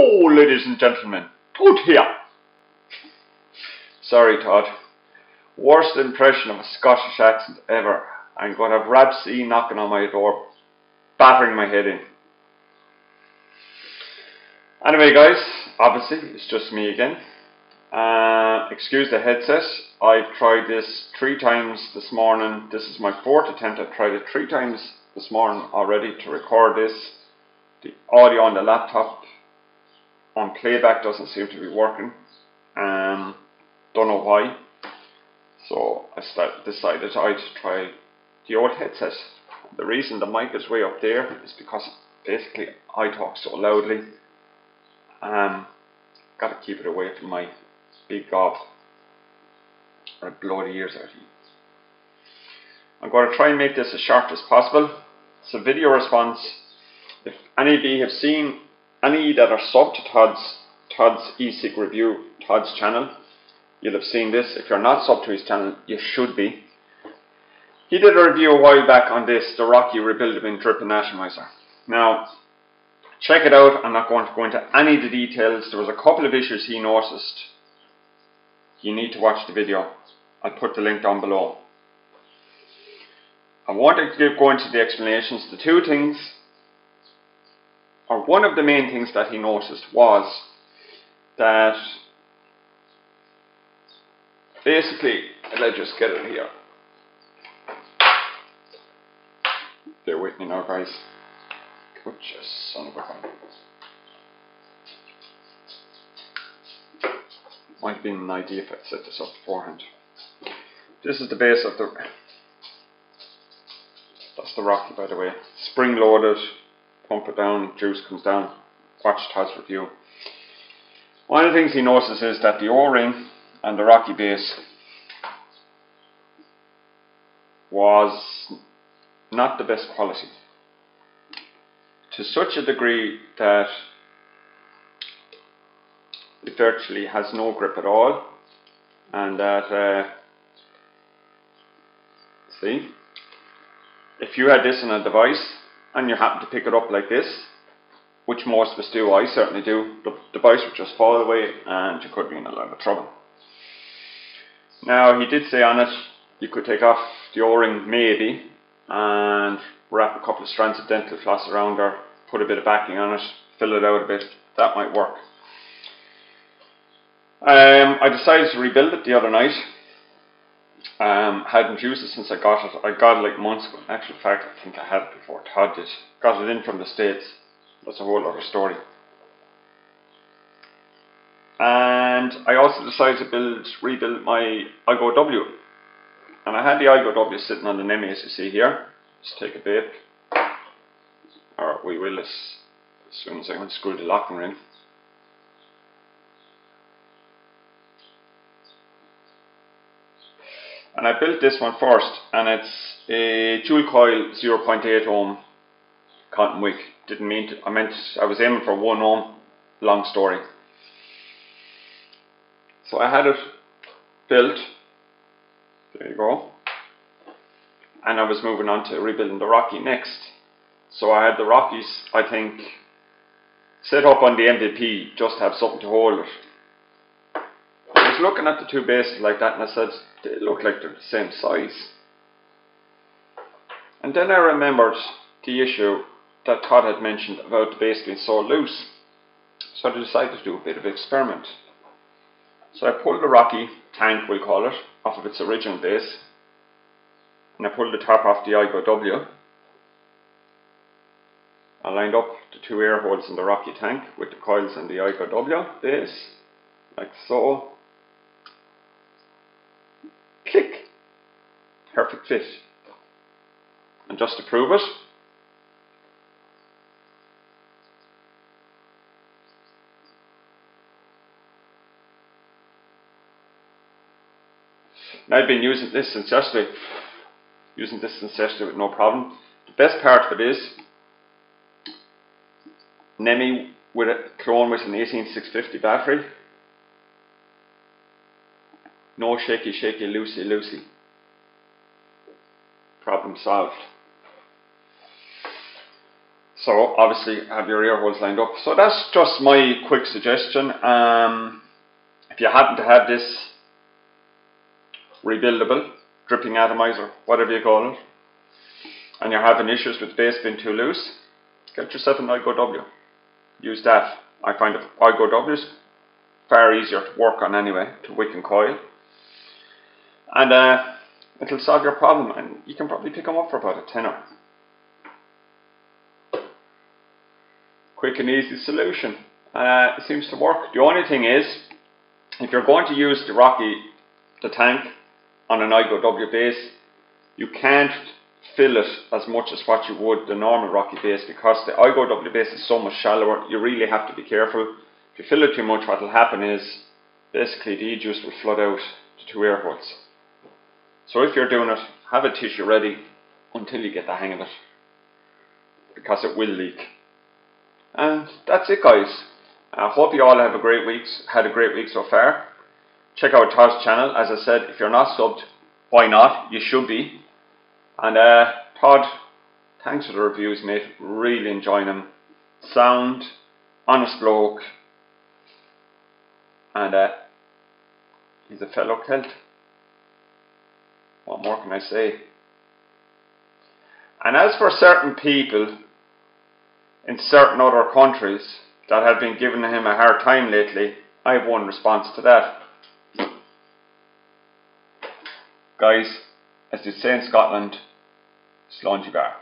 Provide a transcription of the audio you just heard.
Hello, ladies and gentlemen. Todd here. Sorry, Todd. Worst impression of a Scottish accent ever. I'm going to have Rab C knocking on my door, battering my head in. Anyway, guys, obviously, it's just me again. Excuse the headset. I've tried this 3 times this morning. This is my 4th attempt. I've tried it 3 times this morning already to record this. The audio on the laptop on playback doesn't seem to be working. Don't know why. So I decided I'd try the old headset. The reason the mic is way up there is because basically I talk so loudly. Got to keep it away from my big gob, or I'd blow the ears out of you. I'm going to try and make this as short as possible. It's a video response. If any of you have seen any that are sub to Todd's E-cig review, Todd's channel, you'll have seen this. If you're not sub to his channel, you should be. He did a review a while back on this, the Rocky Rebuildable Drip and Atomizer. Now, check it out. I'm not going to go into any of the details. There was a couple of issues he noticed. You need to watch the video. I'll put the link down below. I wanted to go into the explanations. The 2 things, or one of the main things that he noticed was that basically, let's just get it here. Bear with me now, guys. Good son of a gun. Might have been an idea if I'd set this up beforehand. This is the base of the... That's the Rocky, by the way. Spring loaded. Pump it down, juice comes down. Watch Todd's review. One of the things he notices is that the O-ring and the Rocky base was not the best quality. To such a degree that it virtually has no grip at all, and that see, if you had this in a device and you happen to pick it up like this, which most of us do, I certainly do, the device would just fall away and you could be in a lot of trouble. Now, he did say on it you could take off the O-ring maybe and wrap a couple of strands of dental floss around there, put a bit of backing on it, fill it out a bit. That might work. I decided to rebuild it the other night. Hadn't used it since I got it. I got it like months ago. In actual fact, I think I had it before Todd did. Got it in from the States. That's a whole other story. And I also decided to rebuild my IGO-W. And I had the IGO-W sitting on the Nesbitt, as you see here. Just take a bit. Or we will as soon as I unscrew the locking ring. And I built this one first, and it's a dual coil 0.8 ohm cotton wick. Didn't mean to, I was aiming for 1 ohm, long story. So I had it built, there you go, and I was moving on to rebuilding the Rocky next. So I had the Rockies, I think, set up on the MVP, just to have something to hold it. I was looking at the 2 bases like that and I said, they look like they're the same size. And then I remembered the issue that Todd had mentioned about the base being so loose. So I decided to do a bit of experiment. So I pulled the Rocky tank, we'll call it, off of its original base. And I pulled the top off the IGO-W. I lined up the 2 air holes in the Rocky tank with the coils and the IGO-W base, like so. Click! Perfect fit. And just to prove it, I've been using this since yesterday. With no problem. The best part of it is Nesbitt with a clone with an 18650 battery. No shaky, loosey. Problem solved. So obviously have your ear holes lined up. So that's just my quick suggestion. If you happen to have this rebuildable dripping atomizer, whatever you call it, and you're having issues with the base being too loose, get yourself an IGO-W. Use that. I find that IGO-W is far easier to work on anyway, to wick and coil. And it'll solve your problem, and you can probably pick them up for about a tenner. Quick and easy solution. It seems to work. The only thing is, if you're going to use the tank on an IGO-W base, you can't fill it as much as what you would the normal Rocky base, because the IGO-W base is so much shallower. You really have to be careful. If you fill it too much, what will happen is basically the E-juice will flood out the two air holes. So if you're doing it, have a tissue ready until you get the hang of it, because it will leak. And that's it, guys. I hope you all had a great week so far. Check out Todd's channel. As I said, if you're not subbed, why not? You should be. And Todd, thanks for the reviews, mate. Really enjoying them. Sound, honest bloke, and he's a fellow Celt. What more can I say? And as for certain people in certain other countries that have been giving him a hard time lately, I have one response to that. Guys, as they say in Scotland, slán bar.